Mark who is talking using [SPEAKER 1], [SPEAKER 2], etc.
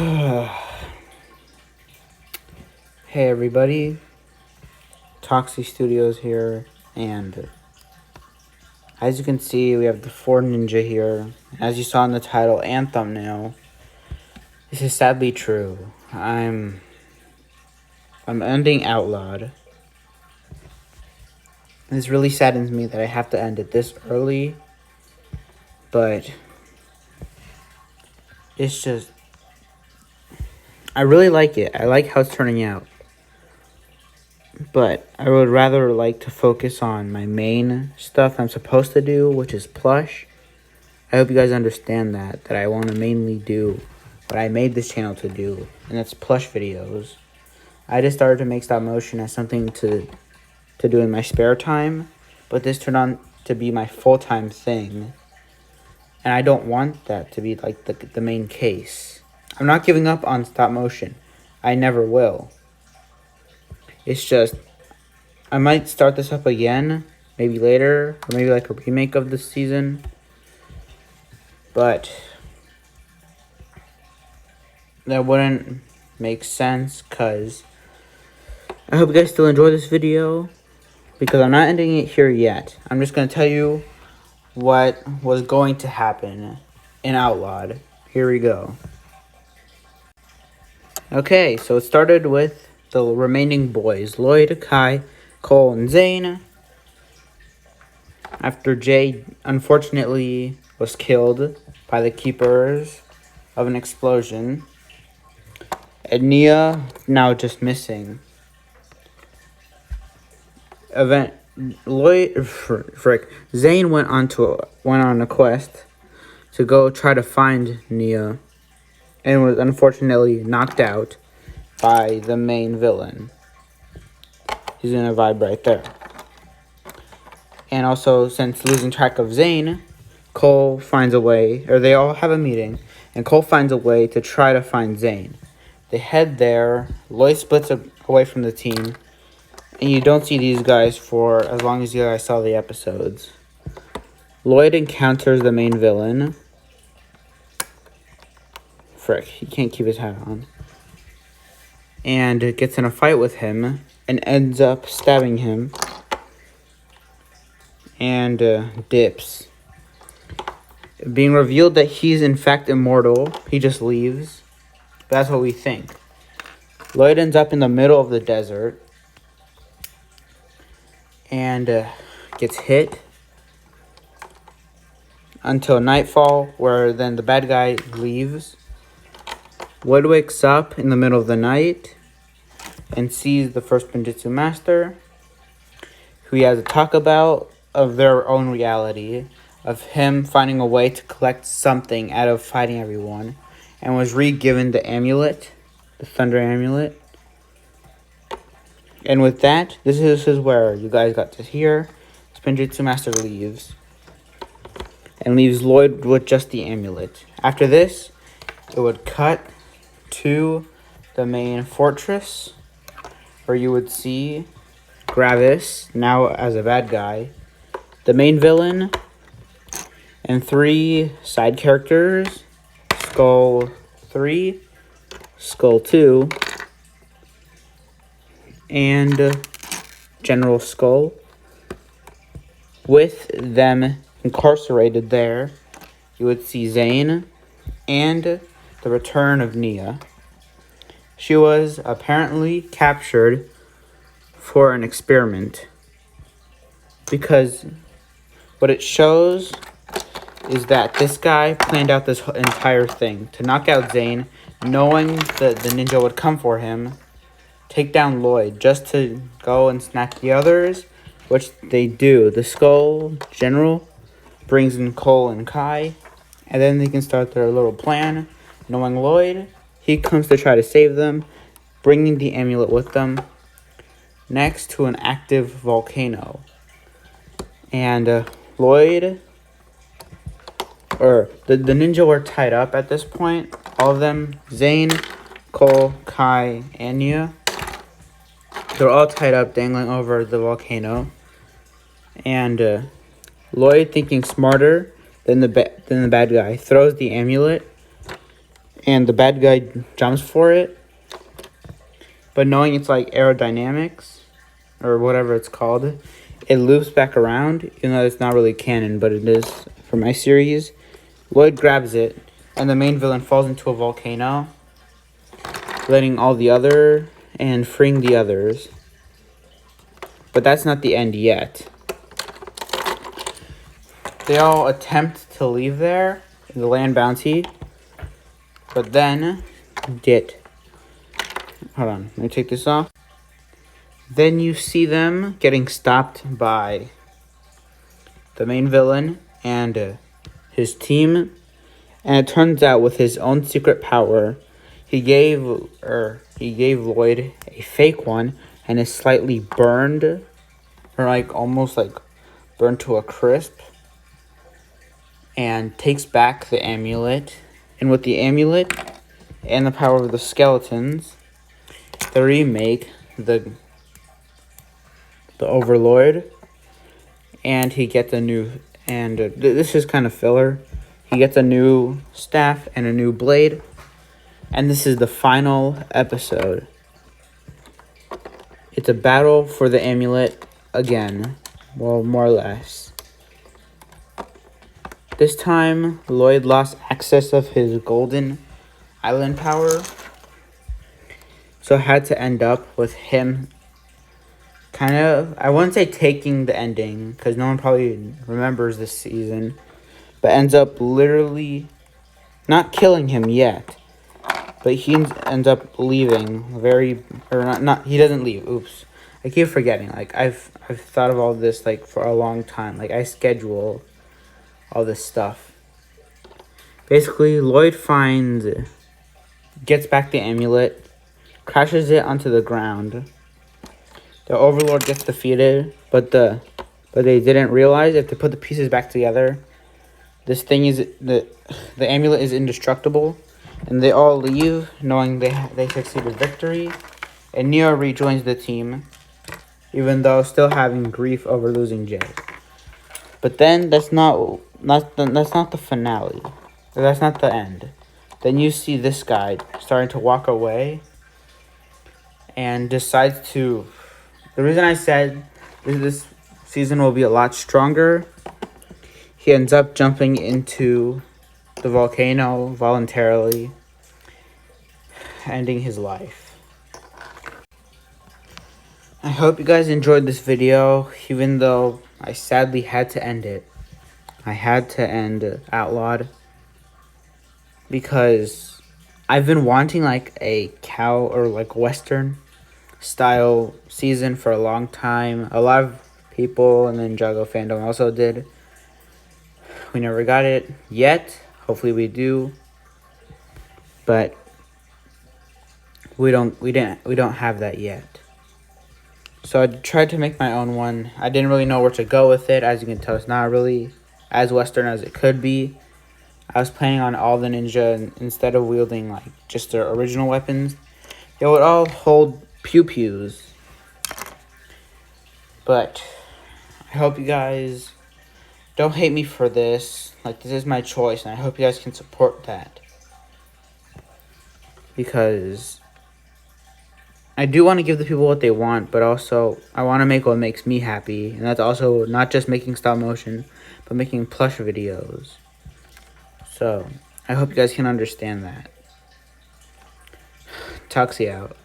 [SPEAKER 1] Hey everybody, Toxie Studios here, and as you can see, we have the 4 Ninja here. As you saw in the title and thumbnail, this is sadly true. I'm ending Outlawed. This really saddens me that I have to end it this early, but it's just, I really like it. I like how it's turning out. But I would rather like to focus on my main stuff I'm supposed to do, which is plush. I hope you guys understand that I want to mainly do what I made this channel to do, and that's plush videos. I just started to make stop motion as something to do in my spare time, but this turned on to be my full-time thing. And I don't want that to be like the main case. I'm not giving up on stop motion. I never will. It's just, I might start this up again, maybe later, or maybe like a remake of this season. But that wouldn't make sense, because I hope you guys still enjoy this video, because I'm not ending it here yet. I'm just going to tell you what was going to happen in Outlawed. Here we go. Okay, so it started with the remaining boys, Lloyd, Kai, Cole, and Zane. After Jay, unfortunately, was killed by the keepers of an explosion. And Nia, now just missing. Zane went on a quest to go try to find Nia, and was unfortunately knocked out by the main villain. He's gonna vibe right there. And also, since losing track of Zane, Cole finds a way, or they all have a meeting, and Cole finds a way to try to find Zane. They head there, Lloyd splits away from the team, and you don't see these guys for as long as you guys saw the episodes. Lloyd encounters the main villain. Frick, he can't keep his hat on. And gets in a fight with him, and ends up stabbing him. And dips. Being revealed that he's in fact immortal, he just leaves. That's what we think. Lloyd ends up in the middle of the desert. And gets hit. Until nightfall, where then the bad guy leaves. Lloyd wakes up in the middle of the night and sees the first Spinjitzu master, who he has a talk about of their own reality, of him finding a way to collect something out of fighting everyone, and was re-given the amulet, the Thunder Amulet. And with that, this is where you guys got to hear Spinjitzu Master leaves, and leaves Lloyd with just the amulet. After this, it would cut to the main fortress, where you would see Gravis, now as a bad guy, the main villain, and 3 side characters, Skull 3, Skull 2, and General Skull. With them incarcerated there, you would see Zane and the return of Nia. She was apparently captured for an experiment, because what it shows is that this guy planned out this entire thing to knock out Zane, knowing that the ninja would come for him, take down Lloyd, just to go and snatch the others, which they do. The Skull General brings in Cole and Kai, and then they can start their little plan. Knowing Lloyd, he comes to try to save them, bringing the amulet with them, next to an active volcano. And Lloyd, or the ninja were tied up at this point. All of them, Zane, Cole, Kai, and Nia. They're all tied up, dangling over the volcano. And Lloyd, thinking smarter than the bad guy, throws the amulet and the bad guy jumps for it. But knowing it's like aerodynamics, or whatever it's called, it loops back around, even though it's not really canon, but it is for my series. Lloyd grabs it, and the main villain falls into a volcano, letting all the other and freeing the others. But that's not the end yet. They all attempt to leave there, the land bounty, but then hold on, let me take this off. Then you see them getting stopped by the main villain and his team. And it turns out with his own secret power, he gave Lloyd a fake one and is slightly burned, or like almost like burned to a crisp, and takes back the amulet. And with the amulet and the power of the skeletons, they remake the Overlord, and he gets a new, and this is kind of filler. He gets a new staff and a new blade, and this is the final episode. It's a battle for the amulet again, well, more or less. This time, Lloyd lost access of his golden island power, so it had to end up with him kind of, I wouldn't say taking the ending, because no one probably remembers this season, but ends up literally not killing him yet, but he ends up leaving he doesn't leave, oops. I keep forgetting, like, I've thought of all this, like, for a long time, like, I schedule all this stuff. Basically, Lloyd gets back the amulet, crashes it onto the ground. The Overlord gets defeated, but they didn't realize if they put the pieces back together, this thing is the amulet is indestructible, and they all leave knowing they succeeded victory, and Neo rejoins the team, even though still having grief over losing Jay. But then that's not the finale. That's not the end. Then you see this guy starting to walk away, and decides to. The reason I said this season will be a lot stronger, he ends up jumping into the volcano voluntarily, ending his life. I hope you guys enjoyed this video, even though I sadly had to end it. I had to end Outlawed because I've been wanting like a cow or like Western style season for a long time. A lot of people and then Jago fandom also did. We never got it yet. Hopefully we do. But we don't have that yet. So I tried to make my own one. I didn't really know where to go with it. As you can tell, it's not really as Western as it could be. I was planning on all the ninja, and instead of wielding like just their original weapons, they would all hold pew-pews. But I hope you guys don't hate me for this. Like, this is my choice, and I hope you guys can support that. Because I do want to give the people what they want, but also I want to make what makes me happy. And that's also not just making stop motion, but making plush videos. So I hope you guys can understand that. Tuxie out.